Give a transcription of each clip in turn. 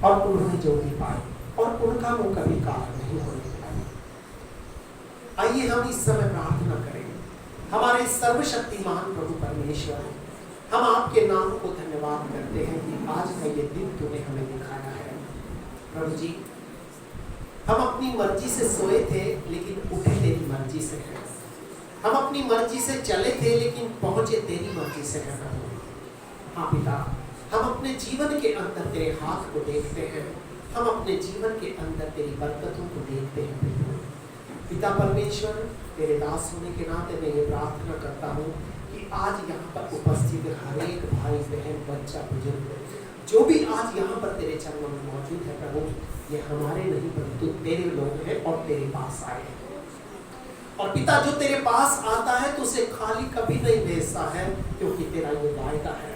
और उन्होंने जो भी पाए और उनका वो कभी काल नहीं होने पाए। आइए हम इस समय प्रार्थना करें। हमारे सर्वशक्तिमान प्रभु परमेश्वर, हम आपके नाम को धन्यवाद करते हैं कि आज का ये दिन तूने हमें दिखाया है। प्रभु जी, हम अपनी मर्जी से सोए थे लेकिन उठे तेरी मर्जी से हैं। हम अपनी मर्जी से चले थे लेकिन पहुंचे तेरी मर्जी से हैं प्रभु। हाँ पिता, हम अपने जीवन के अंदर तेरे हाथ को देखते हैं, हम अपने जीवन के अंदर तेरी बरकतों को देखते हैं। पिता परमेश्वर, तेरे दास होने के नाते मैं ये प्रार्थना करता हूँ कि आज यहाँ पर उपस्थित हर एक भाई बहन बच्चा बुजुर्ग जो भी आज यहाँ पर तेरे चरणों में मौजूद है प्रभु, ये हमारे नहीं परंतु तेरे लोग हैं और तेरे पास आए हैं। और पिता, जो तेरे पास आता है तो उसे खाली कभी नहीं भेजता है, क्योंकि तेरा ये वायदा है,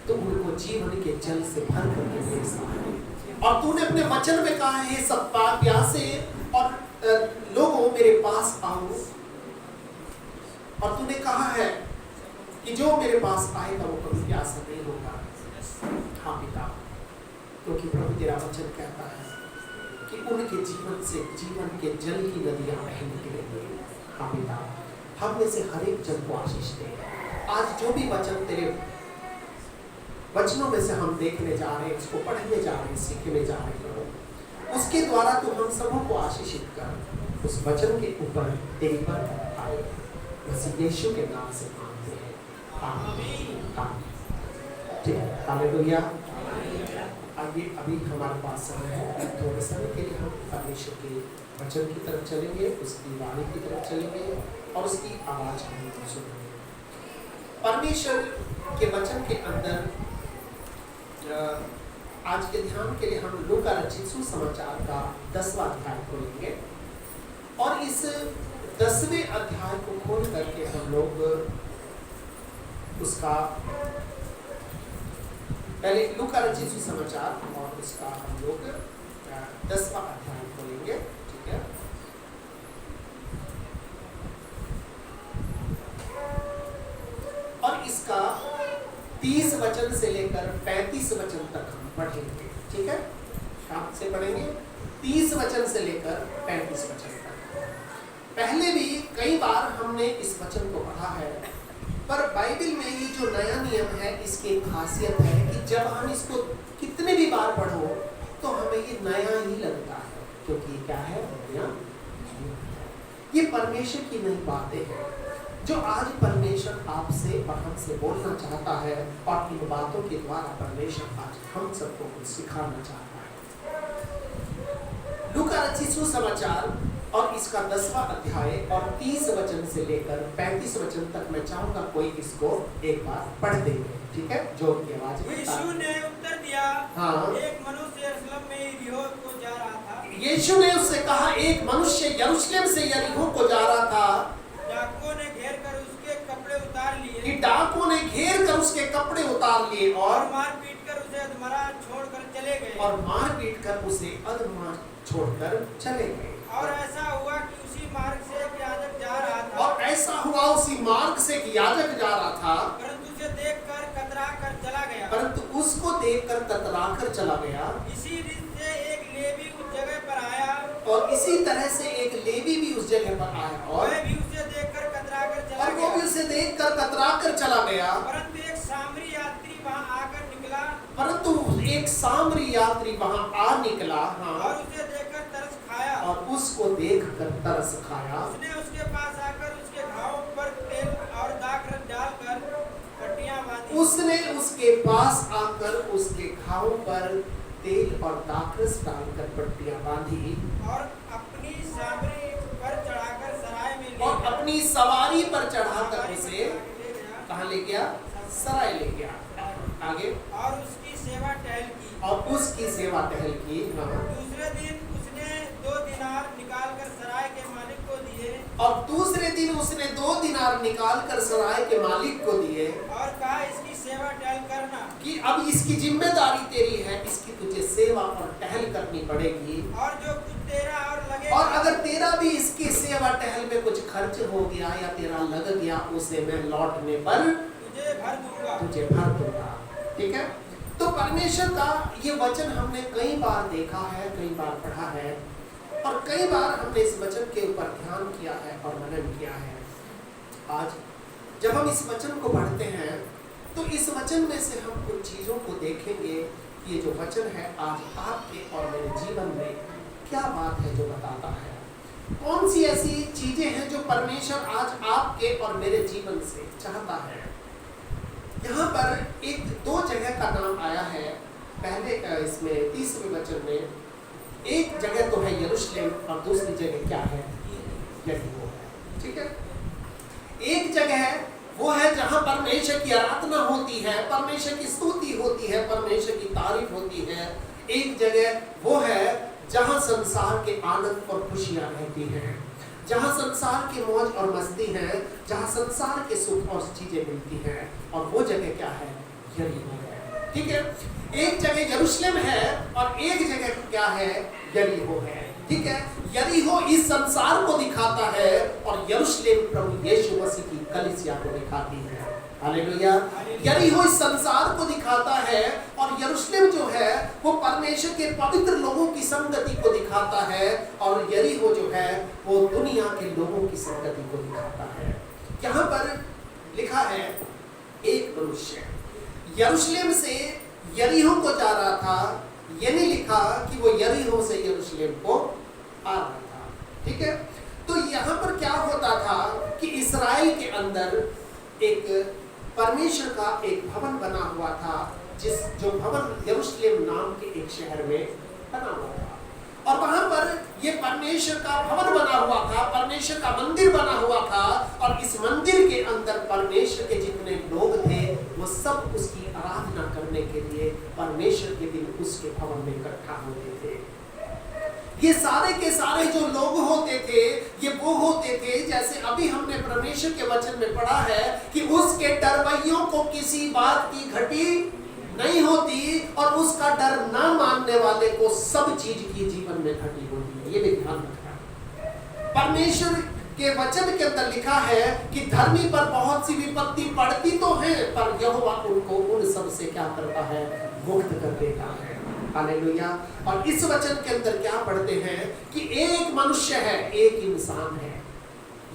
तो उनको जीवन के जल से भर करके भेजता है। और तूने अपने वचन में कहा है, सब प्यासे और लोगों मेरे पास आओ, और तूने कहा है कि जो मेरे पास आएगा वो कभी प्यासा नहीं होगा। हाँ पिता, क्योंकि प्रभु तेरा वचन कहता है कि उनके जीवन से जीवन के जल की नदियां बह निकलेंगी। हाँ पिता, हम में से हर एक जन को आशीष दे। आज जो भी वचन तेरे वचनों में से हम देखने जा रहे हैं, उसको पढ़ने जा रहे हैं, सीखने जा रहे हैं, उसके द्वारा तो हम सबों को आशीषित कर उस वचन के ऊपर तेरी बरकत आए। मसीह यीशु के नाम से मांगते हैं, आमीन आमीन। ठीक है, हालेलुया। आइए, अभी हमारे पास समय है, थोड़े समय के लिए हम परमेश्वर के वचन की तरफ चलेंगे, उसकी वाणी की तरफ चलेंगे और उसकी आवाज हम सुनेंगे। परमेश्वर के वचन के अंदर आज के ध्यान के लिए हम लूका रचित सुसमाचार का 10वां अध्याय खोलेंगे और इस 10वें अध्याय को खोल करके हम लोग उसका पहले लूका रचित सुसमाचार और उसका हम लोग 10वां अध्याय खोलेंगे। ठीक है, और इसका 30 वचन से लेकर 35 वचन तक हम पढ़ेंगे। ठीक है, शाम से पढ़ेंगे 30 वचन से लेकर 35 वचन तक। पहले भी कई बार हमने इस वचन को पढ़ा है, पर बाइबल में ये जो नया नियम है, इसकी एक खासियत है कि जब हम इसको कितने भी बार पढ़ो तो हमें ये नया ही लगता है, क्योंकि क्या है, ये परमेश्वर की नई बातें हैं जो आज परमेश्वर आपसे और हमसे बोलना चाहता है, और इन बातों के द्वारा परमेश्वर आज हम सबको कुछ सिखाना चाहता है। लूका रचित सुसमाचार और इसका 10वां अध्याय और 30 वचन से लेकर 35 वचन तक मैं चाहूंगा कोई इसको एक बार पढ़ देंगे। ठीक है, जोर की आवाज में। यीशु ने उत्तर दिया, हाँ, एक मनुष्य यरूशलेम में यरीहो को जा रहा था। यीशु ने उससे कहा, एक मनुष्य यरूशलेम से यरीहो को जा रहा था। डाकुओं ने घेर कर उसके कपड़े उतार लिए, कि डाकुओं ने घेर कर उसके कपड़े उतार लिए और मार पीट कर उसे अधमरा छोड़कर चले गए। और मार पीट कर उसे अधमरा छोड़कर चले गए। और ऐसा हुआ कि उसी मार्ग से एक याजक जा रहा था, और ऐसा हुआ उसी मार्ग से एक याजक जा रहा था, परंतु उसे देखकर कतरा कर चला गया। परंतु उसको देखकर कतरा कर चला गया। इसी रीत से एक लेवी उस जगह पर आया, और इसी तरह से एक लेवी भी उस जगह पर आया और वह भी उसे देखकर कतरा कर चला वो भी गया। उसे देखकर कतरा कर चला गया। परंतु एक सामरी यात्री वहां आकर निकला, परंतु एक सामरी यात्री वहां आ निकला, हाँ, और उसे देखकर तरस खाया। और उसको देखकर तरस खाया। उसने उसके पास आकर उसके घाव पर तेल और दाखरस डालकर पट्टियां बांधी। उसने उसके पास आकर उसके घाव पर तेल और दाखरस डालकर पट्टियां बांधी और अपनी सामरी पर चढ़ाकर सराय में ले और गया। अपनी सवारी पर चढ़ाकर सवारी उसे पर ले गया। कहाँ ले गया? सराय ले गया। आगे, और उसकी सेवा टहल की। और उसकी सेवा टहल की। हाँ। दूसरे दिन उसने 2 दिनार निकालकर सराय के मालिक को दिए, और दूसरे दिन उसने 2 दिनार निकालकर सराय के मालिक को दिए और कहा, इसकी सेवा टहल करना, कि अब इसकी जिम्मेदारी तेरी है, इसकी तुझे सेवा और टहल करनी पड़ेगी। और जो कुछ तेरा और लगेगा, और अगर तेरा भी इसकी सेवा टहल में कुछ खर्च हो गया या तेरा लग गया, उसे मैं लौटने पर तुझे भर दूंगा। तुझे भर दूंगा। ठीक है, तो परमेश्वर का ये वचन हमने कई बार देखा है, कई बार पढ़ा है और कई बार हमने इस वचन के ऊपर ध्यान किया है और मनन किया है। आज जब हम इस वचन को पढ़ते हैं तो इस वचन में से हम कुछ चीज़ों को देखेंगे। ये जो वचन है आज आपके और मेरे जीवन में क्या बात है जो बताता है, कौन सी ऐसी चीजें हैं जो परमेश्वर आज आपके और मेरे जीवन से चाहता है। यहाँ पर एक दो जगह का नाम आया है। पहले इसमें 30वें वचन में एक जगह तो है यरूशलेम और दूसरी जगह क्या है, यरीहो है। ठीक है, एक जगह वो है जहां परमेश्वर की आराधना होती है, परमेश्वर की स्तुति होती है, परमेश्वर की तारीफ होती है। एक जगह वो है जहां संसार के आनंद और खुशियां रहती हैं, जहां संसार की मौज और मस्ती है, जहां संसार के सुख और चीजें मिलती हैं, और वो जगह क्या है, यरीहो है। ठीक है, एक जगह यरूशलेम है और एक जगह क्या है, यरीहो है। ठीक है, यरीहो इस संसार को दिखाता है और यरूशलेम प्रभु यीशु मसीह की कलीसिया को दिखाती है। हालेलुया। यरीहो इस संसार को दिखाता है और यरूशलेम जो है वो परमेश्वर के पवित्र लोगों की संगति को दिखाता है, और यरीहो जो है वो दुनिया के लोगों की संगति को दिखाता है। यहाँ पर लिखा है एक मनुष्य यरूशलेम से यरीहो को जा रहा था, ये नहीं लिखा कि वो यरीहो से यरूशलेम को आ रहा था। ठीक है, तो यहाँ पर क्या होता था कि इस्राएल के अंदर एक परमेश्वर का एक भवन बना हुआ था, जो भवन यरूशलेम नाम के एक शहर में बना हुआ था, और वहां पर ये परमेश्वर का भवन बना हुआ था, परमेश्वर का मंदिर बना हुआ था, और इस मंदिर के अंदर परमेश्वर के जितने लोग थे वो सब उसकी आराधना करने के लिए परमेश्वर के दिन उसके भवन में इकट्ठा होते थे। ये सारे के सारे जो लोग होते थे ये वो होते थे जैसे अभी हमने परमेश्वर के वचन में पढ़ा है कि उसके डरवैयों को किसी बात की घटी नहीं होती और उसका डर ना मानने वाले को सब चीज की जीवन में घटी होती है। ये भी ध्यान रखना। परमेश्वर के वचन के अंदर लिखा है कि धर्मी पर बहुत सी विपत्ति पड़ती तो है, पर यहोवा उनको उन सब से क्या करता है, मुक्त कर देता है। हालेलुया। और इस वचन के अंदर क्या पढ़ते हैं कि एक मनुष्य है, एक इंसान है।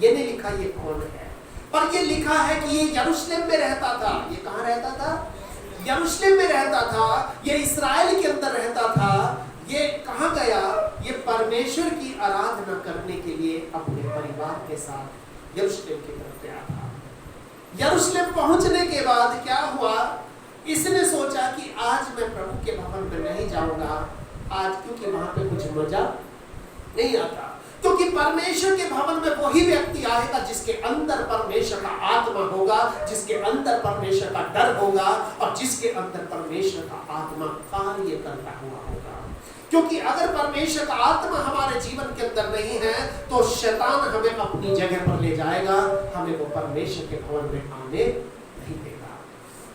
ये नहीं लिखा ये कौन है, पर ये लिखा है कि ये यरूशलेम में रहता था। ये कहाँ रहता था, यरूशलेम में रहता था। ये इस्राएल के अंदर रहता था। ये कहाँ गया, ये परमेश्वर की आराधना करने के लिए अपने परिवार के साथ यरूशलेम की तरफ गया था। यरूशलेम पहुंचने के बाद क्या हुआ, इसने सोचा कि आज मैं प्रभु के भवन में नहीं जाऊंगा आज, क्योंकि वहां पे कुछ मजा नहीं आता, क्योंकि परमेश्वर के भवन में वही व्यक्ति आएगा जिसके अंदर परमेश्वर का आत्मा होगा, जिसके अंदर परमेश्वर का डर होगा और जिसके अंदर परमेश्वर का आत्मा कार्य करता हुआ होगा। क्योंकि अगर परमेश्वर का आत्मा हमारे जीवन के अंदर नहीं है तो शैतान हमें अपनी जगह पर ले जाएगा, हमें वो परमेश्वर के भवन में आने नहीं देगा।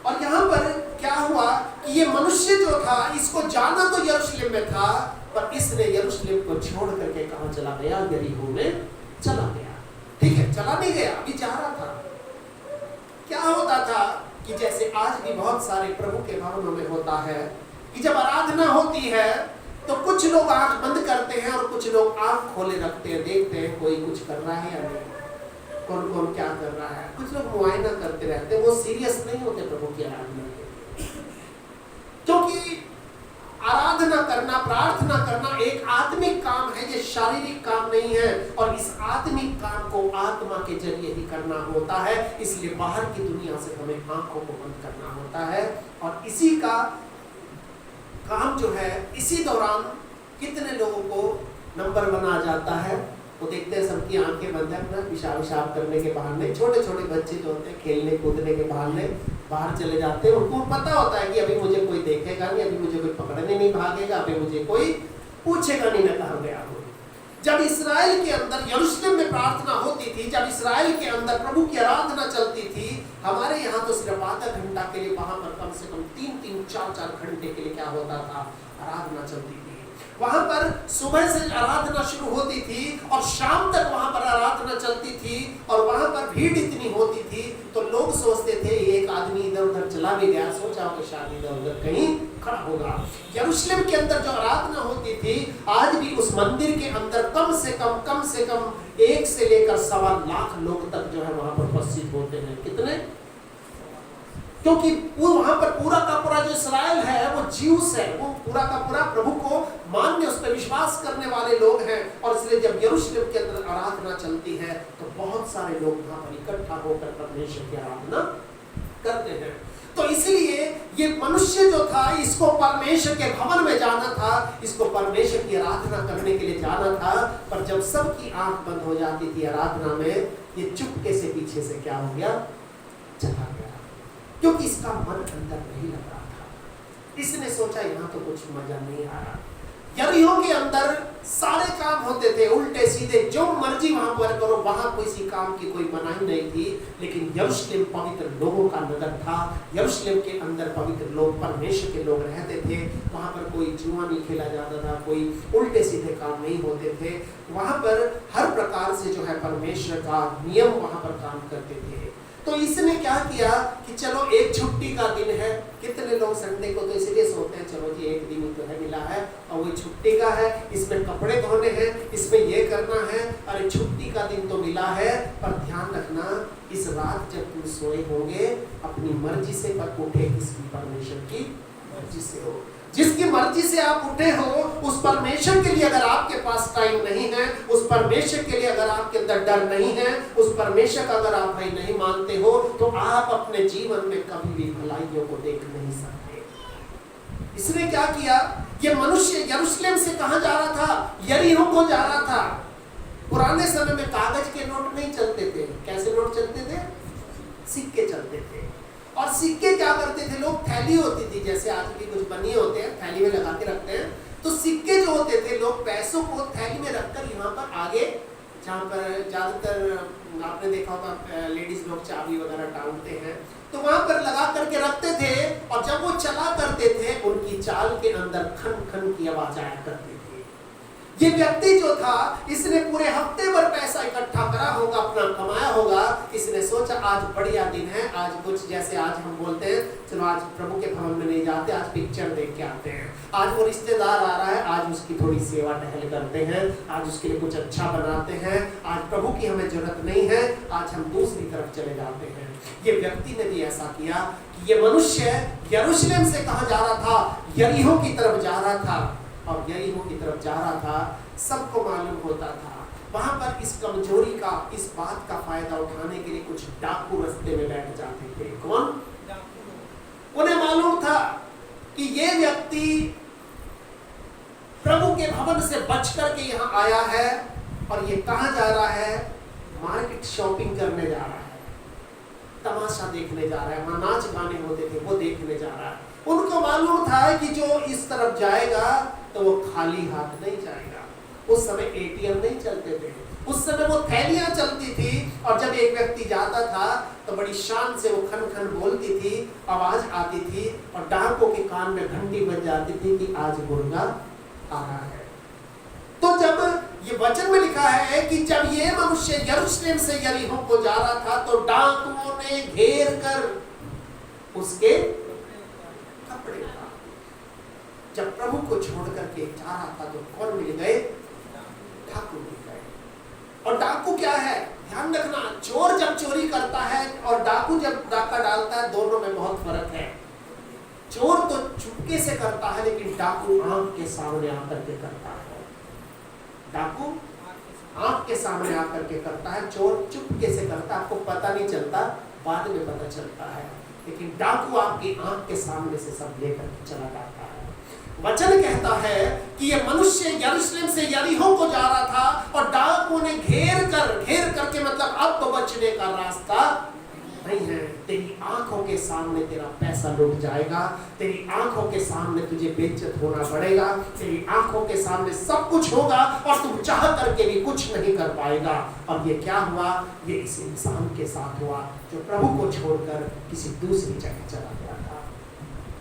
और यहाँ पर क्या हुआ कि ये मनुष्य जो था, इसको जाना तो यरूशलेम में था, पर इसने यरूशलेम को छोड़ करके कहाँ चला गया, यरीहो में चला गया। ठीक है, चला नहीं गया, अभी जा रहा था। क्या होता था कि जैसे आज भी बहुत सारे प्रभु के भवनों में होता है कि जब आराधना होती है तो कुछ लोग आंख बंद करते हैं और कुछ लोग आंख खोले रखते हैं, देखते हैं कोई कुछ कर रहा है या नहीं, कौन कौन क्या कर रहा है। कुछ लोग मुआयना करते रहते हैं, वो सीरियस नहीं होते प्रभु की आराधना के, क्योंकि आराधना करना, प्रार्थना करना एक आत्मिक काम है, ये शारीरिक काम नहीं है, और इस आत्मिक काम को आत्मा के जरिए ही करना होता है। इसलिए बाहर की दुनिया से हमें आंखों को बंद करना होता है, और इसी का काम जो है, इसी दौरान कितने लोगों को नंबर बना जाता है, वो देखते हैं सबकी आंखें बंद है, अपना पेशाब करने के बहाने, छोटे छोटे बच्चे जो होते हैं खेलने कूदने के बहाने बाहर चले जाते हैं। उनको पता होता है कि अभी मुझे कोई देखेगा नहीं, अभी मुझे कोई पकड़ने नहीं भागेगा, अभी मुझे कोई पूछेगा नहीं मैं कहाँ गया हूँ। जब इस्राएल के अंदर यरूशलेम में प्रार्थना होती थी, जब इस्राएल के अंदर प्रभु की आराधना चलती थी, हमारे यहाँ तो सिर्फ आधा घंटा के लिए, वहां पर कम से कम 3-3, 4-4 घंटे के लिए क्या होता था, आराधना चलती थी। वहां पर सुबह से आराधना शुरू होती थी और शाम तक वहां पर आराधना चलती थी और वहां पर भीड़ इतनी होती थी तो लोग सोचते थे एक आदमी इधर उधर चला भी गया, सोचा कि शायद इधर उधर कहीं खड़ा होगा। यरूशलेम के अंदर जो आराधना होती थी आज भी उस मंदिर के अंदर कम से कम 1 से लेकर 1.25 लाख लोग तक जो है वहां पर उपस्थित होते हैं। कितने? क्योंकि वो वहां पर पूरा का पूरा जो इस्राएल है वो ज्यूस है, वो पूरा का पूरा प्रभु को मान्य, उस पर विश्वास करने वाले लोग हैं। और इसलिए जब यरूशलेम के अंदर आराधना चलती है तो बहुत सारे लोग वहां पर इकट्ठा होकर परमेश्वर की आराधना करते हैं। तो इसलिए ये मनुष्य जो था इसको परमेश्वर के भवन में जाना था, इसको परमेश्वर की आराधना करने के लिए जाना था। पर जब सबकी आंख बंद हो जाती थी आराधना में, ये चुपके से पीछे से क्या हो गया, चला गया, क्योंकि इसका मन अंदर नहीं लग रहा था। इसने सोचा यहाँ तो कुछ मजा नहीं आ रहा। यरीहो के अंदर सारे काम होते थे उल्टे सीधे, जो मर्जी वहां पर करो, वहां किसी काम की कोई मनाही नहीं थी। लेकिन यरूशलेम पवित्र लोगों का नगर था। यरूशलेम के अंदर पवित्र लोग, परमेश्वर के लोग रहते थे। वहां पर कोई जुआ नहीं खेला जाता था, कोई उल्टे सीधे काम नहीं होते थे। वहां पर हर प्रकार से जो है परमेश्वर का नियम वहां पर काम करते थे। तो इसने क्या किया कि चलो एक छुट्टी का दिन है, कितने लोग संडे को तो इसलिए सोते हैं चलो जी एक दिन तो है मिला है और वो छुट्टी का है, इसमें कपड़े धोने हैं, इसमें ये करना है, अरे छुट्टी का दिन तो मिला है। पर ध्यान रखना इस रात जब तुम सोए होंगे अपनी मर्जी से पर उठे किसकी, परमेश्वर की मर्जी से हो। जिसकी मर्जी से आप उठे हो उस परमेश्वर के लिए अगर आपके पास टाइम नहीं है, उस परमेश्वर के लिए अगर आपके अंदर डर नहीं है, उस परमेश्वर का अगर आप भाई नहीं मानते हो तो आप अपने जीवन में कभी भी भलाइयों को देख नहीं सकते। इसने क्या किया, ये मनुष्य यरूशलेम से कहां जा रहा था, यरीहो को जा रहा था। पुराने समय में कागज के नोट नहीं चलते थे, कैसे नोट चलते थे, सिक्के चलते थे। और सिक्के क्या करते थे लोग, थैली होती थी जैसे आज भी कुछ बनिए होते हैं थैली में लगा के रखते हैं, तो सिक्के जो होते थे लोग पैसों को थैली में रखकर यहाँ पर आगे, जहाँ पर ज्यादातर आपने देखा होगा लेडीज लोग चाबी वगैरह टांगते हैं, तो वहां पर लगा करके रखते थे। और जब वो चला करते थे उनकी चाल के अंदर खन खन की आवाज आया करती थी। ये व्यक्ति जो था इसने पूरे हफ्ते भर पैसा इकट्ठा करा होगा, अपना कमाया होगा। इसने सोचा आज बढ़िया दिन है, आज कुछ जैसे आज हम बोलते हैं चलो आज प्रभु के भवन में नहीं जाते, आज पिक्चर देख के आते हैं, आज वो रिश्तेदार आ रहा है, आज उसकी थोड़ी सेवा टहल करते हैं, आज उसके लिए कुछ अच्छा बनाते हैं, आज प्रभु की हमें जरूरत नहीं है, आज हम दूसरी तरफ चले जाते हैं। ये व्यक्ति ने भी ऐसा किया कि ये मनुष्य यरूशलेम से कहाँ जा रहा था, यरीहो की तरफ जा रहा था। और यरीहो की तरफ जा रहा था, सबको मालूम होता था वहां पर इस कमजोरी का, इस बात का फायदा उठाने के लिए कुछ डाकू रास्ते में बैठ जाते थे। कौन? उन्हें मालूम था कि ये व्यक्ति प्रभु के भवन से बच करके यहाँ आया है और ये कहाँ जा रहा है, मार्केट शॉपिंग करने जा रहा है, तमाशा देखने जा रहा है, वहां नाच गाने होते थे वो देखने जा रहा है। उनको मालूम था कि जो इस तरफ जाएगा तो वो खाली हाथ नहीं जाएगा। उस समय एटीएम नहीं चलते थे, उस समय वो थैलियां चलती थी। और जब एक व्यक्ति जाता था तो बड़ी शान से वो खन खन बोलती थी, आवाज आती थी और डाकों के कान में घंटी बज जाती थी कि आज मुर्गा आ रहा है। तो जब ये वचन में लिखा है कि जब ये मनुष्य यरूशलेम से यरीहो को जा रहा था तो डाकुओं ने घेर कर उसके कपड़े उतारे। जब प्रभु को छोड़ करके जा रहा था तो कौन मिल गए, डाकू मिल गए। और डाकू क्या है, ध्यान रखना, चोर जब चोरी करता है और डाकू जब डाका डालता है दोनों में बहुत फर्क है। चोर तो चुपके से करता है लेकिन डाकू आंख के सामने आकर के करता है। डाकू आंख के सामने आकर के करता है, चोर चुपके से करता है, आपको पता नहीं चलता, बाद में पता चलता है। लेकिन डाकू आपकी आंख के सामने से सब लेकर के चला जाता है। वचन कहता है कि ये मनुष्य यरूशलेम से यरीहो को जा रहा था और डाकुओं ने घेर करके मतलब अब तो बचने का रास्ता नहीं है। तेरी आंखों के सामने तेरा पैसा लुट जाएगा, तेरी आंखों के सामने तुझे बेइज्जत होना पड़ेगा, तेरी आंखों के सामने सब कुछ होगा और तुम चाह करके भी कुछ नहीं कर पाएगा। और ये क्या हुआ, ये इस इंसान के साथ हुआ जो प्रभु को छोड़कर किसी दूसरी जगह चला गया था।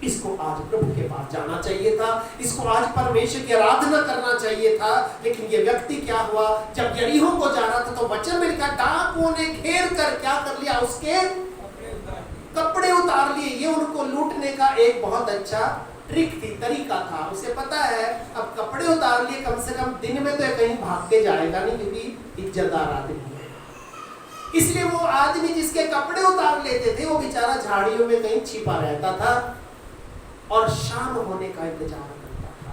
इसको आज प्रभु के पास जाना चाहिए था, इसको आज परमेश्वर की आराधना करना चाहिए था, लेकिन ये व्यक्ति क्या हुआ, जब यरीहो को जा रहा था तो वचन में लिखा डाकुओं ने घेर कर क्या कर लिया, उसके कपड़े उतार लिए। ये उनको लूटने का एक बहुत अच्छा ट्रिक थी, तरीका था। उसे पता है अब कपड़े उतार लिए, कम से कम दिन में तो कहीं भाग के जाएगा नहीं, क्योंकि इज्जतदार आदमी है। इसलिए वो आदमी जिसके कपड़े उतार लेते थे वो बेचारा झाड़ियों में कहीं छिपा रहता था और शाम होने का इंतजार करता था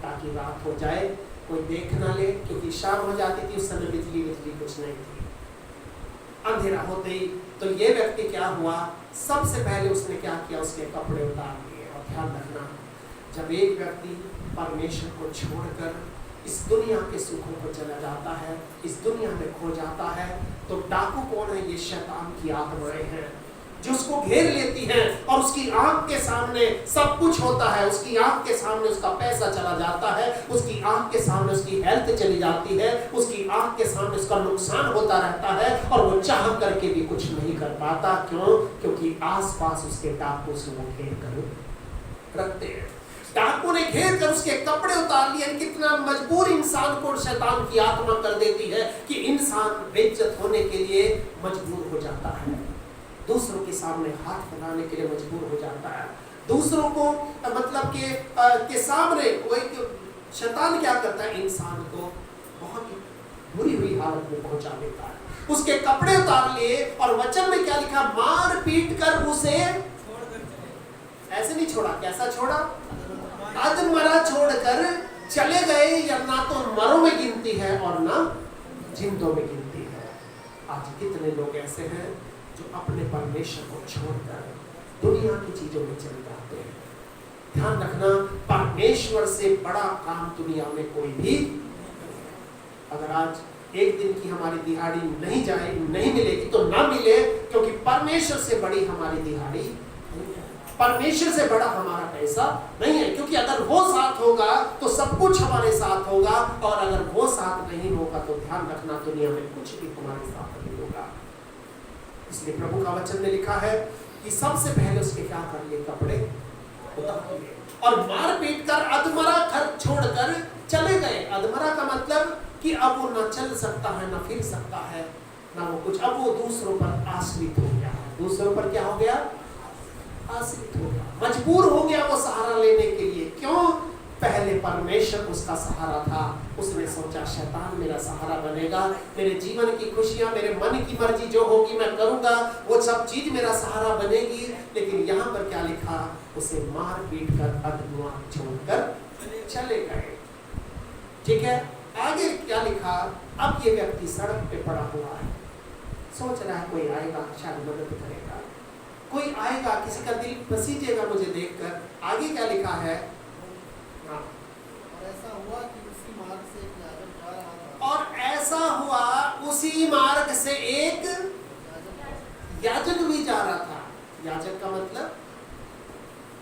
ताकि रात हो जाए, कोई देख ना ले, क्योंकि शाम हो जाती थी, उस समय बिजली कुछ नहीं थी। अंधेरा होते ही तो ये व्यक्ति क्या हुआ, सबसे पहले उसने क्या किया, उसके कपड़े उतार लिए। और ध्यान रखना, जब एक व्यक्ति परमेश्वर को छोड़कर इस दुनिया के सुखों को चला जाता है, इस दुनिया में खो जाता है, तो डाकू कौन है, ये शैतान की आत्माएं हैं जो उसको घेर लेती हैं और उसकी आंख के सामने सब कुछ होता है। उसकी आंख के सामने उसका पैसा चला जाता है, उसकी आंख के सामने उसकी हेल्थ चली जाती है, उसकी आंख के सामने उसका नुकसान होता रहता है और वो चाह करके भी कुछ नहीं कर पाता। क्यों? क्योंकि आसपास उसके डाकू से वो घेर कर रखते हैं। डाकू ने घेर कर उसके कपड़े उतार लिए। कितना मजबूर इंसान को शैतान की आत्मा कर देती है कि इंसान बेइज्जत होने के लिए मजबूर हो जाता है, दूसरों के सामने हाथ फैलाने के लिए मजबूर हो जाता है, दूसरों को मतलब के सामने वही शैतान क्या करता है, इंसान को बहुत बुरी हुई हालत में पहुंचा देता है। उसके कपड़े उतार लिए और वचन में क्या लिखा, मार पीट कर उसे ऐसे नहीं छोड़ा। कैसा छोड़ा? अधमरा छोड़कर चले गए। या ना तो मरों में गिनती है और ना जिंदों में गिनती है। आज कितने लोग ऐसे हैं जो अपने परमेश्वर को छोड़कर दुनिया की चीजों में चले जाते हैं। ध्यान रखना, परमेश्वर से बड़ा काम दुनिया में कोई भी, अगर आज एक दिन की हमारी दिहाड़ी नहीं मिलेगी तो ना मिले, क्योंकि परमेश्वर से बड़ी हमारी दिहाड़ी, परमेश्वर से बड़ा हमारा पैसा नहीं है। क्योंकि अगर वो साथ होगा तो सब कुछ हमारे साथ होगा, और अगर वो साथ नहीं होगा तो ध्यान रखना दुनिया में कुछ भी हमारे साथ नहीं होगा। इसलिए प्रभु का वचन में लिखा है कि सबसे पहले उसके क्या कर लिए, कपड़े उतार लिए और मार पीट कर अधमरा घर छोड़कर चले गए। अधमरा का मतलब कि अब वो न चल सकता है, न फिर सकता है, ना वो कुछ, अब वो दूसरों पर आश्रित हो गया है। दूसरों पर क्या हो गया? आश्रित हो गया, मजबूर हो गया वो सहारा लेने के लिए। क्यों? पहले परमेश्वर उसका सहारा था। उसने सोचा शैतान मेरा सहारा बनेगा, मेरे जीवन की खुशियां, मेरे मन की मर्जी जो होगी मैं करूंगा, वो सब चीज मेरा सहारा बनेगी। लेकिन यहाँ पर क्या लिखा, उसे मार पीट कर अधमरा छोड़कर चले गए। ठीक है, आगे क्या लिखा, अब ये व्यक्ति सड़क पे पड़ा हुआ है, सोच रहा है कोई आएगा शायद मदद करेगा, कोई आएगा, किसी का दिल पसीजेगा मुझे देखकर। आगे क्या लिखा है, और ऐसा हुआ कि उसी मार्ग से एक याजक जा रहा था, और ऐसा हुआ उसी मार्ग से एक याजक भी जा रहा था। याजक का मतलब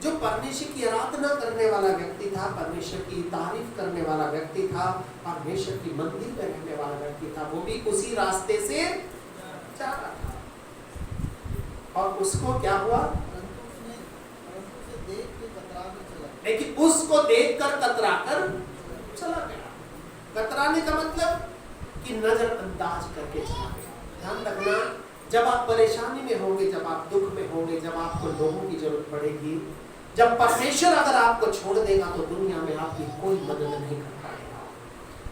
जो परमेश्वर की आराधना करने वाला व्यक्ति था, परमेश्वर की तारीफ करने वाला व्यक्ति था, परमेश्वर की मंदिर में रहने वाला व्यक्ति था, वो भी उसी रास्ते से जा रहा था। और उसको क्या हुआ, लेकिन उसको देखकर कतरा कर चला गया। कतराने का मतलब कि नजरअंदाज करके चला गया। ध्यान रखना, जब आप परेशानी में होंगे, जब आप दुख में होंगे, जब आपको लोगों की जरूरत पड़ेगी, जब परमेश्वर अगर आपको छोड़ देगा तो दुनिया में आपकी कोई मदद नहीं कर पाएगा।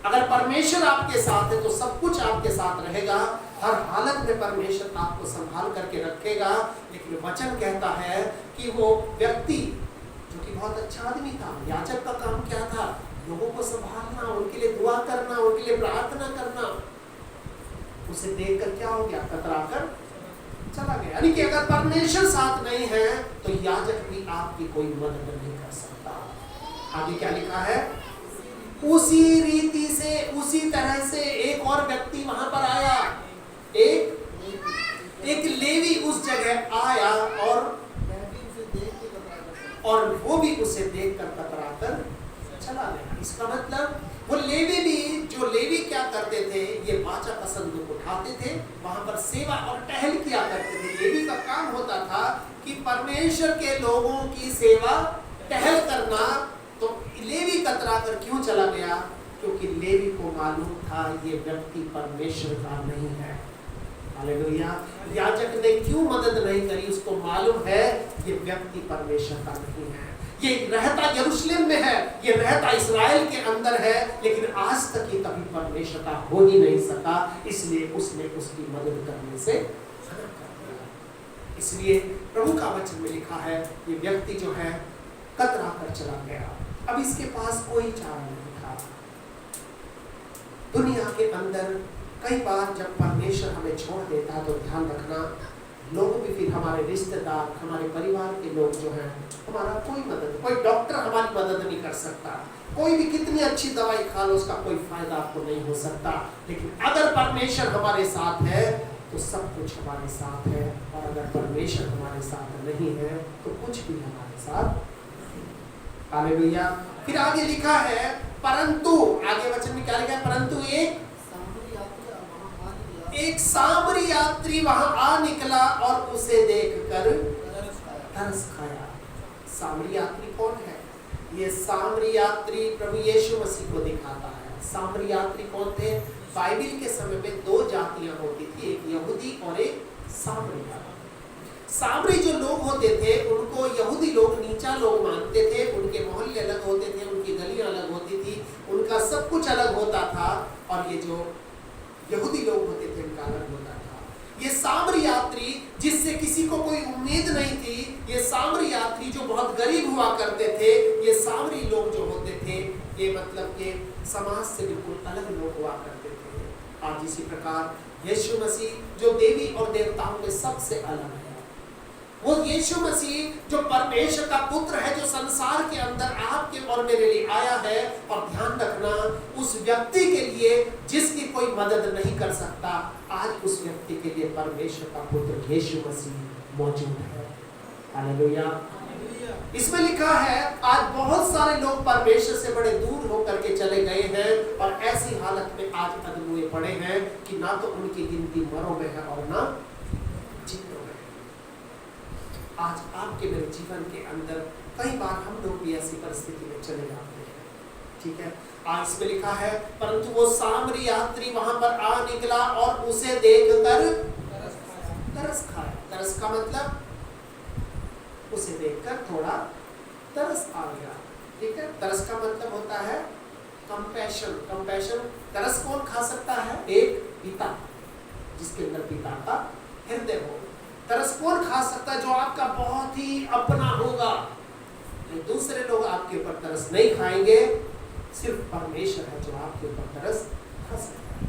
अगर परमेश्वर आपके साथ है तो सब कुछ आपके साथ रहेगा, हर हालत में परमेश्वर आपको संभाल करके रखेगा। लेकिन वचन कहता है कि वो व्यक्ति जो कि बहुत अच्छा आदमी था, याजक का काम क्या था, लोगों को संभालना, उनके लिए दुआ करना, उनके लिए प्रार्थना करना, उसे देखकर क्या हो गया, कतरा कर चला गया। यानी कि अगर परमेश्वर साथ नहीं है तो याजक भी आपकी कोई मदद नहीं कर सकता। आगे क्या लिखा है, उसी रीति से, उसी तरह से एक और व्यक्ति वहां पर आया, एक लेवी उस जगह आया और वो भी उसे देखकर कतरा कर चला गया। इसका मतलब वो लेवी भी, जो लेवी क्या करते थे, ये वाचा का संदूक उठाते थे, वहां पर सेवा और टहल किया करते थे। लेवी का काम होता था कि परमेश्वर के लोगों की सेवा टहल करना। तो लेवी कतरा कर क्यों चला गया? क्योंकि लेवी को मालूम था ये व्यक्ति परमेश्वर का नहीं है। हालेलुया। याजक ने क्यों मदद नहीं करी? उसको मालूम है ये व्यक्ति परमेश्वर का नहीं है। ये रहता यरूशलेम में है, ये रहता इस्राएल के अंदर है, लेकिन आज तक ये कभी परमेश्वर का हो ही नहीं सका, इसलिए उसने उसकी मदद करने से मना कर दिया। इसलिए प्रभु का वचन में लिखा है ये व्यक्ति जो है कतरा कर चला गया। अब इसके पास कोई चारा नहीं था। दुनिया के अंदर कई बार जब परमेश्वर हमें छोड़ देता तो ध्यान रखना, लोग भी फिर हमारे रिश्तेदार, हमारे परिवार के लोग जो हैं, हमारा कोई मदद, कोई डॉक्टर हमारी मदद नहीं कर सकता, कोई भी कितनी अच्छी दवाई खा लो उसका कोई फायदा आपको नहीं हो सकता। लेकिन अगर परमेश्वर हमारे साथ है तो सब कुछ हमारे साथ है, और अगर परमेश्वर हमारे साथ नहीं है तो कुछ भी हमारे साथ। हालेलुया। फिर आगे लिखा है परंतु, आगे वचन में क्या लिखा है? परंतु एक सामरी यात्री वहां आ निकला और उसे देखकर तरस खाया। सामरी यात्री कौन है? ये सामरी यात्री प्रभु यीशु मसीह को दिखाता है। सामरी यात्री कौन थे? बाइबिल के समय में दो जातियां होती थी, एक यहूदी और एक सामरी। सामरी जो लोग होते थे उनको यहूदी लोग नीचा लोग मानते थे, उनके मोहल्ले अलग होते थे, उनकी गलियां अलग होती थी, उनका सब कुछ अलग होता था, और ये जो यहूदी लोग होते थे उनका अलग होता था। ये सामरी यात्री जिससे किसी को कोई उम्मीद नहीं थी, ये सामरी यात्री जो बहुत गरीब हुआ करते थे, ये सामरी लोग जो होते थे ये मतलब ये समाज से बिल्कुल अलग लोग हुआ करते थे। आज इसी प्रकार यीशु मसीह जो देवी और देवताओं के सबसे अलग है, वो यीशु मसीह जो परमेश्वर का पुत्र है, जो संसार के अंदर आपके और मेरे लिए आया है। और ध्यान रखना, उस व्यक्ति के लिए जिसकी कोई मदद नहीं कर सकता, आज उस व्यक्ति के लिए परमेश्वर का पुत्र यीशु मसीह मौजूद है। हालेलुया। इसमें लिखा है आज बहुत सारे लोग परमेश्वर से बड़े दूर होकर के चले गए हैं, और ऐसी हालत में आज अदमुए पड़े हैं कि ना तो उनकी गिनती मरों में है और ना जिंदों में। आज आपके मेरे जीवन के अंदर कई बार हम लोग भी ऐसी परिस्थिति में चले जाते हैं, ठीक है। आज इसमें लिखा है परंतु वो सामरी यात्री वहां पर आ निकला और उसे देखकर तरस खाया। तरस का मतलब उसे देखकर थोड़ा तरस आ गया, ठीक है। तरस का मतलब होता है कंपैशन। कंपैशन, तरस कौन खा सकता है? एक पिता जिसके अंदर पिता का हृदय हो। तरस कौन खा सकता है? जो आपका बहुत ही अपना होगा। दूसरे लोग आपके ऊपर तरस नहीं खाएंगे, सिर्फ परमेश्वर है जो आपके ऊपर तरस खा सकता है।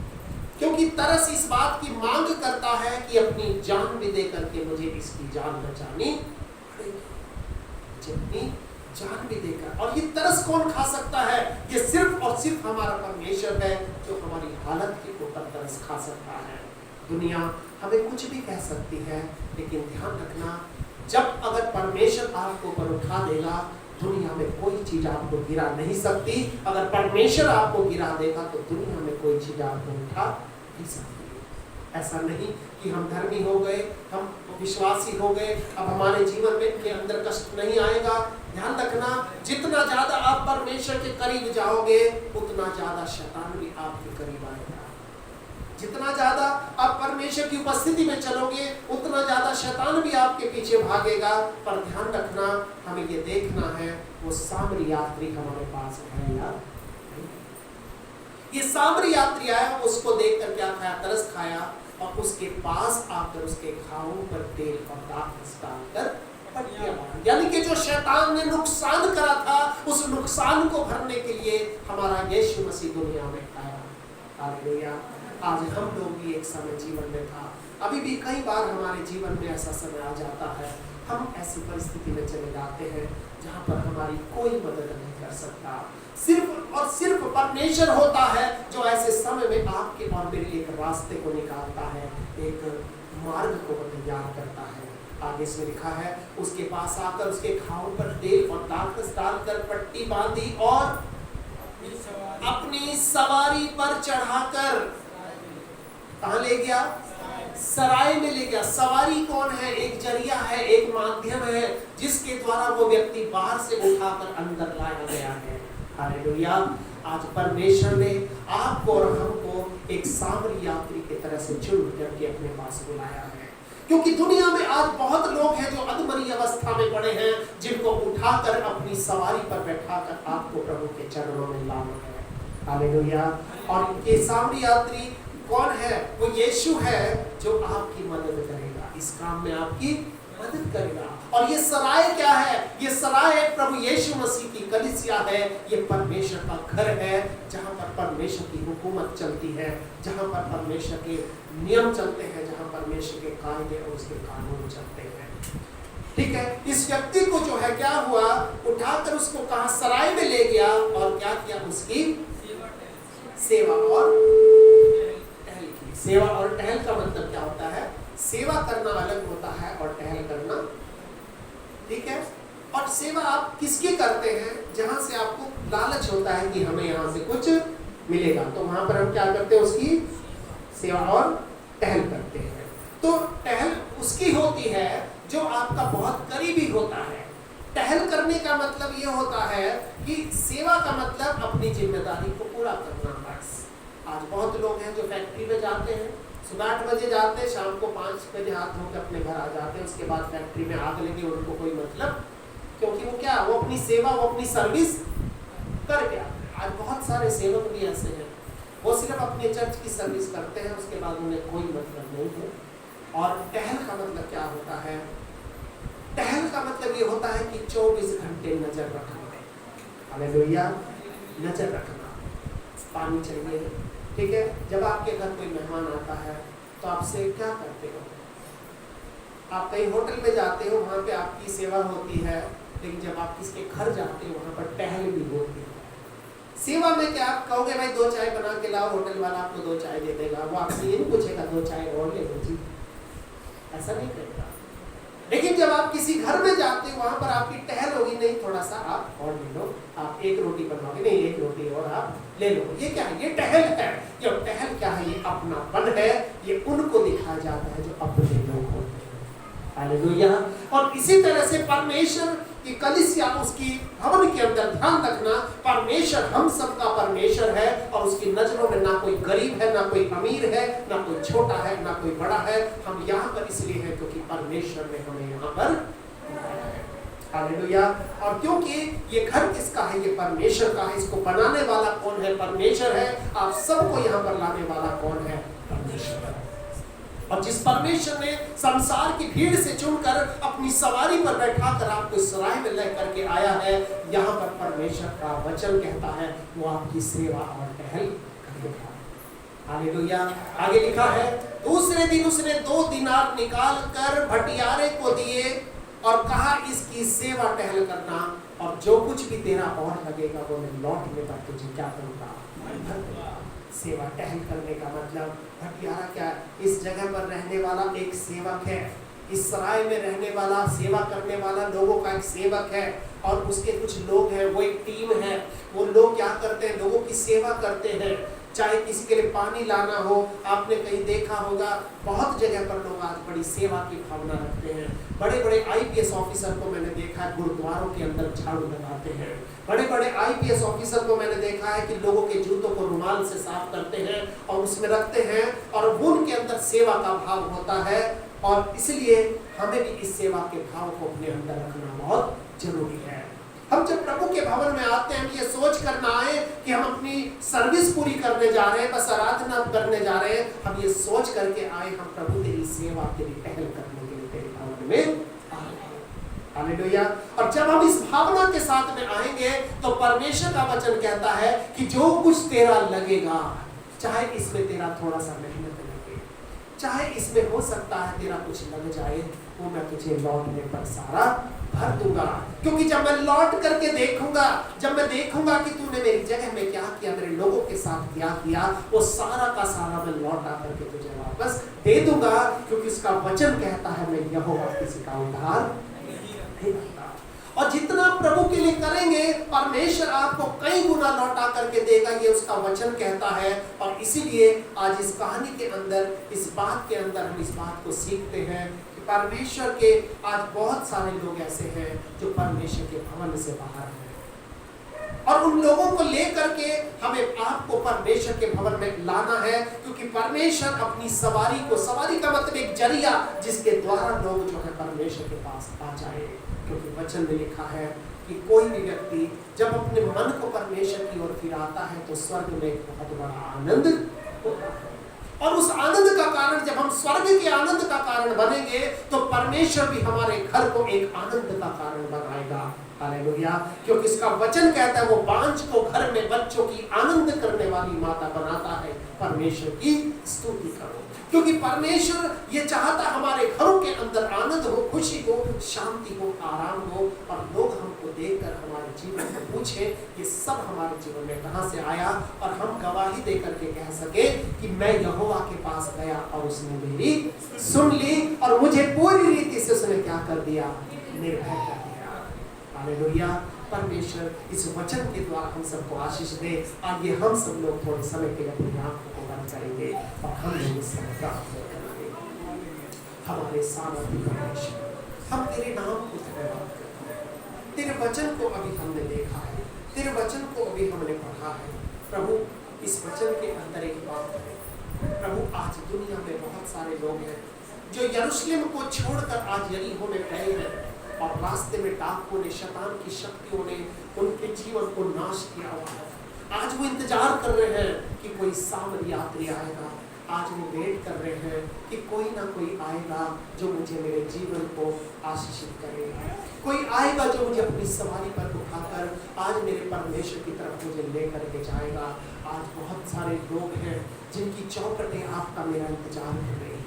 क्योंकि तरस इस बात की मांग करता है कि अपनी जान भी दे करके मुझे इसकी जान बचानी पड़ेगी, अपनी जान भी देकर। और ये तरस कौन खा सकता है? ये सिर्फ और सिर्फ हमारा परमेश्वर है जो हमारी हालत के ऊपर तरस खा सकता है। दुनिया हमें कुछ भी कह सकती है, लेकिन ध्यान रखना, जब अगर परमेश्वर आपको ऊपर उठा देगा, दुनिया में कोई चीज आपको गिरा नहीं सकती। अगर परमेश्वर आपको गिरा देगा तो दुनिया में कोई चीज आपको उठा नहीं सकती। ऐसा नहीं कि हम धर्मी हो गए, हम विश्वासी हो गए, अब हमारे जीवन में के अंदर कष्ट नहीं आएगा। ध्यान रखना, जितना ज्यादा आप परमेश्वर के करीब जाओगे उतना ज्यादा शैतान भी आपके करीब आएगा। जितना ज्यादा आप परमेश्वर की उपस्थिति में चलोगे उतना ज्यादा शैतान भी आपके पीछे भागेगा। पर ध्यान रखना, हमें ये देखना है वो सामरी यात्री हमारे पास है या नहीं। ये सामरी यात्री आया, उसको देखकर क्या खाया? तरस खाया, और उसके पास आकर उसके घावों पर तेल और दाखरस डालकर पट्टियां बांधी। यानी कि जो शैतान ने नुकसान करा था, उस नुकसान को भरने के लिए हमारा यीशु मसीह दुनिया में आया। हालेलुया। आज हम लोग भी एक समय जीवन में था, अभी भी कई बार हमारे जीवन में ऐसा समय आ जाता है, हम ऐसी परिस्थिति में चले जाते हैं जहाँ पर हमारी कोई मदद नहीं कर सकता। सिर्फ और सिर्फ परमेश्वर होता है जो ऐसे समय में आपके और मेरे लिए एक रास्ते को निकालता है, एक मार्ग को तैयार करता है। आगे इसमें लिखा है उसके पास आकर उसके घावों पर तेल और दाखरस डालकर पट्टी बांधी और अपनी सवारी पर चढ़ाकर कहां ले गया? सराय में ले गया। सवारी कौन है? एक जरिया है, एक माध्यम है जिसके द्वारा वो व्यक्ति बाहर से उठाकर अंदर लाया गया है। हालेलुया। आज परमेश्वर ने आपको और हमको एक सामरी यात्री की तरह से चुन करके अपने पास बुलाया है, क्योंकि दुनिया में आज बहुत लोग हैं जो अधमरी अवस्था में पड़े हैं, जिनको उठाकर अपनी सवारी पर बैठाकर आपको प्रभु के चरणों में लाना है। हालेलुया। और ये सामरी यात्री कौन है? वो यीशु है जो आपकी मदद करेगा, इस काम में आपकी मदद करेगा। और ये सराय क्या है? ये सराय प्रभु यीशु मसीह की कलीसिया है। ये परमेश्वर का घर है, जहाँ पर परमेश्वर की हुकूमत चलती है, जहाँ पर परमेश्वर के नियम चलते हैं, जहाँ परमेश्वर के कायदे और उसके कानून चलते हैं। ठीक है। इस व्यक्ति को जो है क्या हुआ, उठाकर उसको कहा सराय में ले गया और क्या किया? उसकी सेवा और टहल की। सेवा और टहल का मतलब क्या होता है? सेवा करना अलग होता है और टहल करना, ठीक है। और सेवा आप किसकी करते हैं? जहां से आपको लालच होता है कि हमें यहाँ से कुछ मिलेगा, तो वहां पर हम क्या करते हैं? उसकी सेवा और टहल करते हैं। तो टहल उसकी होती है जो आपका बहुत करीबी होता है। टहल करने का मतलब ये होता है कि सेवा का मतलब अपनी जिम्मेदारी को पूरा करना। बस आज बहुत लोग हैं जो फैक्ट्री में जाते हैं, सुबह 8 बजे जाते हैं, शाम को 5 बजे हाथ धोकर अपने घर आ जाते हैं, उसके बाद फैक्ट्री में आग लगे, उनको कोई मतलब, क्योंकि वो क्या, वो अपनी सेवा, वो अपनी सर्विस करके आते हैं। आज बहुत सारे सेवक भी ऐसे हैं, वो सिर्फ अपने चर्च की सर्विस करते हैं, उसके बाद उन्हें कोई मतलब नहीं है। और टहल का मतलब क्या होता है? टहल का मतलब ये होता है कि 24 घंटे नजर रखना। हालेलुया। नजर रखना। पानी चाहिए, ठीक है। जब आपके घर कोई मेहमान आता है तो आपसे क्या करते हो? आप कहीं होटल में जाते हो, वहाँ पे आपकी सेवा होती है, लेकिन जब आप किसके घर जाते हो वहाँ पर टहल भी होती है। सेवा में क्या आप कहोगे भाई 2 चाय बना के लाओ, होटल वाला आपको 2 चाय दे देगा, वो आपसे ये नहीं पूछेगा 2 चाय और ले लो जी, ऐसा नहीं करेगा। लेकिन जब आप किसी घर में जाते हो वहाँ पर आपकी टहल होगी, नहीं थोड़ा सा आप और ले लो, आप 1 रोटी बनवाओगे, नहीं 1 रोटी और आप ले लो। ये क्या है? ये टहल है। ये टहल क्या है? ये अपनापन है। ये उनको दिखाया जाता है जो अपने लोग होते हैं। हालेलुया। और इसी तरह से परमेश्वर की कलीसिया, उसकी भवन के अंदर ध्यान रखना, परमेश्वर हम सबका परमेश्वर है और उसकी नजरों में ना कोई गरीब है, ना कोई अमीर है, ना कोई छोटा है, ना कोई बड़ा है। हम यहाँ पर इसलिए हैं क्योंकि परमेश्वर ने हमें यहाँ पर। हालेलुया। और क्योंकि ये घर किसका है? ये परमेश्वर का है। इसको बनाने वाला कौन है? परमेश्वर है। आप सबको यहाँ पर लाने वाला कौन है? परमेश्वर। और जिस परमेश्वर ने संसार की भीड़ से चुनकर अपनी सवारी पर बैठाकर आपको सराय में लेकर के आया है, यहाँ पर परमेश्वर का वचन कहता है वो आपकी सेवा और टहल करेगा। हालेलुया। आगे लिखा है, दूसरे दिन उसने 2 दिनार निकाल कर भटियारे को दिए और कहा इसकी सेवा टहल करना, और जो कुछ भी तेरा और लगेगा वो मैं लौटने पर तुझे क्या करूँगा? सेवा टहल करने का मतलब भटियारा क्या है? इस जगह पर रहने वाला एक सेवक है, इस सराय में रहने वाला, सेवा करने वाला लोगों का एक सेवक है, और उसके कुछ लोग हैं, वो एक टीम है। वो लोग क्या करते हैं? लोगों की सेवा करते हैं। चाहे किसी के लिए पानी लाना हो, आपने कहीं देखा होगा बहुत जगह पर लोग आज बड़ी सेवा की भावना रखते हैं। बड़े बड़े IPS ऑफिसर को मैंने देखा है गुरुद्वारों के अंदर झाड़ू लगाते हैं। बड़े बड़े IPS ऑफिसर को मैंने देखा है कि लोगों के जूतों को रुमाल से साफ करते हैं और उसमें रखते हैं, और उनके अंदर सेवा का भाव होता है। और इसलिए हमें भी इस सेवा के भाव को अपने अंदर रखना बहुत जरूरी है। हम जब प्रभु के भवन में आते हैं, हम ये सोच कर ना आए कि हम अपनी सर्विस पूरी करने जा रहे हैं, बस आराधना करने जा रहे हैं। हम ये सोच करके आए, हम प्रभु तेरी सेवा, तेरी टहल करने के लिए तेरे भवन में आए हैं। हालेलुया। और जब हम इस भावना के साथ में आएंगे तो परमेश्वर का वचन कहता है कि जो कुछ तेरा लगेगा, चाहे इसमें तेरा थोड़ा सा मेहनत लगे, चाहे इसमें हो सकता है तेरा कुछ लग जाए, वो मैं तुझे लौटने पर सारा भर दूंगा। क्योंकि जब मैं लौट करके देखूंगा, जब मैं देखूंगा कि तूने मेरी जगह में क्या किया, मेरे लोगों के साथ क्या किया, वो सारा का सारा मैं लौटा करके तुझे वापस दे दूंगा। क्योंकि उसका वचन कहता है मैं यहोवा किसी का उद्धार नहीं करता। और जितना प्रभु के लिए करेंगे परमेश्वर आपको कई गुना लौटा करके देगा, ये उसका वचन कहता है। और इसीलिए आज इस कहानी के अंदर, इस बात के अंदर हम इस बात को सीखते हैं कि परमेश्वर के आज बहुत सारे लोग ऐसे हैं जो परमेश्वर के भवन से बाहर हैं, और उन लोगों को लेकर के हमें आपको परमेश्वर के भवन में लाना है, क्योंकि परमेश्वर अपनी सवारी को, सवारी का मतलब एक जरिया जिसके द्वारा लोग जो है परमेश्वर के पास आ जाए। क्योंकि वचन में लिखा है कि कोई भी व्यक्ति जब अपने मन को परमेश्वर की ओर फिराता है तो स्वर्ग में एक बहुत बड़ा आनंद होता है, और उस आनंद का कारण, जब हम स्वर्ग के आनंद का कारण बनेंगे तो परमेश्वर भी हमारे घर को एक आनंद का कारण बनाएगा। हालेलुया। क्योंकि इसका वचन कहता है वो बांझ को घर में बच्चों की आनंद करने वाली माता बनाता है। परमेश्वर की स्तुति करो, क्योंकि परमेश्वर ये चाहता हमारे घरों के अंदर आनंद हो, खुशी हो, शांति हो, आराम हो, और लोग हमको देखकर हमारे जीवन को पूछे ये सब हमारे जीवन में कहां से आया, और हम गवाही देकर के कह सके कि मैं यहोवा के पास गया और उसने मेरी सुन ली, और मुझे पूरी रीति से उसने क्या कर दिया, निर्भय कर दिया। हालेलुया। परमेश्वर इस वचन के द्वारा हम सबको आशीष दे। आइए हम सब लोग थोड़े समय के लिए अपनी आंखों को बंद करेंगे और हम लोग इस समय प्रार्थना करेंगे। हमारे सामर्थ्य परमेश्वर, हम तेरे नाम को धन्यवाद करते हैं। तेरे वचन को अभी हमने देखा है, तेरे वचन को अभी हमने पढ़ा है। प्रभु, इस वचन के अंदर एक बात है प्रभु, आज दुनिया में बहुत सारे लोग हैं जो यरूशलेम को छोड़कर आज यरीहो में गए हैं, और रास्ते में डाकुओं ने, शैतान की शक्तियों ने उनके जीवन को नाश किया हुआ है। आज वो इंतजार कर रहे हैं कि कोई सामरी यात्री आएगा। आज वो वेट कर रहे हैं कि कोई ना कोई आएगा जो मुझे, मेरे जीवन को आशीषित करेगा। कोई आएगा जो मुझे अपनी सवारी पर उठाकर आज मेरे परमेश्वर की तरफ मुझे लेकर के जाएगा। आज बहुत सारे लोग हैं जिनकी चौखटें आपका मेरा इंतजार कर रही है।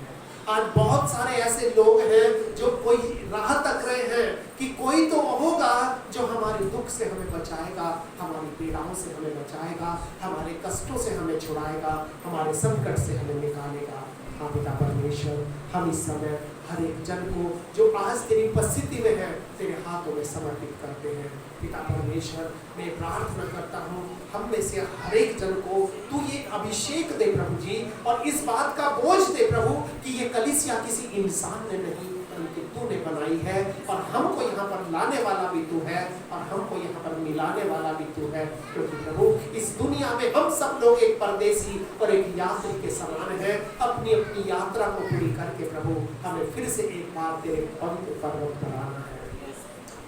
आज बहुत सारे ऐसे लोग हैं जो कोई राह तक रहे हैं कि कोई तो होगा जो हमारे दुख से हमें बचाएगा, हमारी पीड़ाओं से हमें बचाएगा, हमारे कष्टों से हमें छुड़ाएगा, हमारे संकट से हमें निकालेगा। हाँ पिता परमेश्वर, हम इस समय हर एक जन को जो आज तेरी उपस्थिति में है तेरे हाथों में समर्पित करते हैं। पिता परमेश्वर, मैं प्रार्थना करता हूँ हम में से हर एक जन को तू ये अभिषेक दे प्रभु जी, और इस बात का बोझ दे प्रभु कि ये कलीसिया किसी इंसान ने नहीं बल्कि तूने बनाई है, और हमको यहाँ पर लाने वाला भी तू है, और हमको यहाँ पर मिलाने वाला भी तू है। क्योंकि प्रभु इस दुनिया में हम सब लोग एक परदेसी और एक यात्री के समान हैं। अपनी अपनी यात्रा को पूरी करके प्रभु हमें फिर से एक बार तेरे पवित्र पर्वत पर आना है।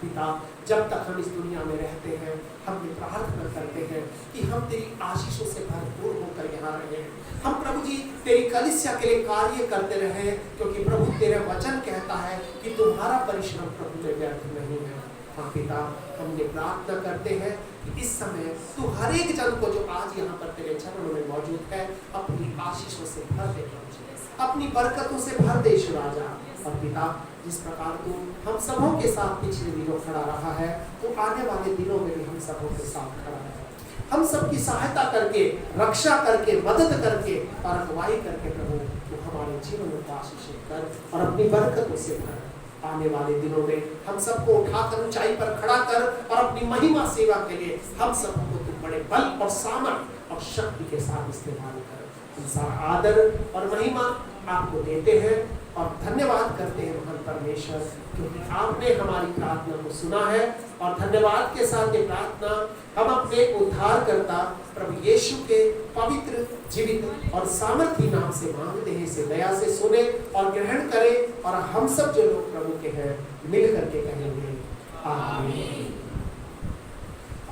पिता, जब तक हम इस दुनिया में रहते हैं हम ये प्रार्थना करते हैं कि हम तेरी आशीषों से भरपूर होकर यहाँ रहें। हम प्रभु जी तेरी कलीसिया के लिए कार्य करते रहें, क्योंकि प्रभु तेरा वचन कहता है कि तुम्हारा परिश्रम प्रभु में व्यर्थ नहीं है। हाँ पिता, हम ये प्रार्थना करते हैं कि इस समय तू हर एक जन को जो आज यहाँ पर तेरे चरणों में मौजूद है अपनी आशीषों से भर दे, अपनी बरकतों से भर दे ईश्वर राजा। और पिता, जिस प्रकार तू हम सबों के साथ पिछले दिनों खड़ा रहा है तो आने वाले दिनों में भी हम सबों के साथ खड़ा है। हम सबकी सहायता करके, रक्षा करके, मदद करके और अगुवाई करके प्रभु तू हमारे जीवन को आशीषित कर और अपनी बरकतों से भर। आने वाले दिनों में हम सबको उठाकर ऊंचाई पर खड़ा कर और अपनी महिमा सेवा के लिए हम सबको तू बड़े बल और सामर्थ और शक्ति के साथ इस्तेमाल कर। हम सारा आदर और महिमा आपको देते हैं और धन्यवाद करते हैं महान परमेश्वर, क्योंकि आपने हमारी प्रार्थना को सुना है। और धन्यवाद के साथ ये प्रार्थना हम अपने उद्धारकर्ता प्रभु यीशु के पवित्र, जीवित और सामर्थी नाम से मांगते हैं। इसे दया से सुने और ग्रहण करें, और हम सब जो लोग प्रभु के हैं मिल करके कहेंगे आमीन।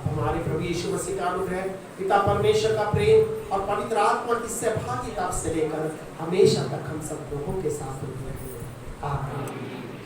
हमारे प्रभु यीशु मसीह का अनुग्रह, पिता परमेश्वर का प्रेम और पवित्र आत्मा की सहभागिता से लेकर हमेशा तक हम सब लोगों के साथ होती है। आमीन।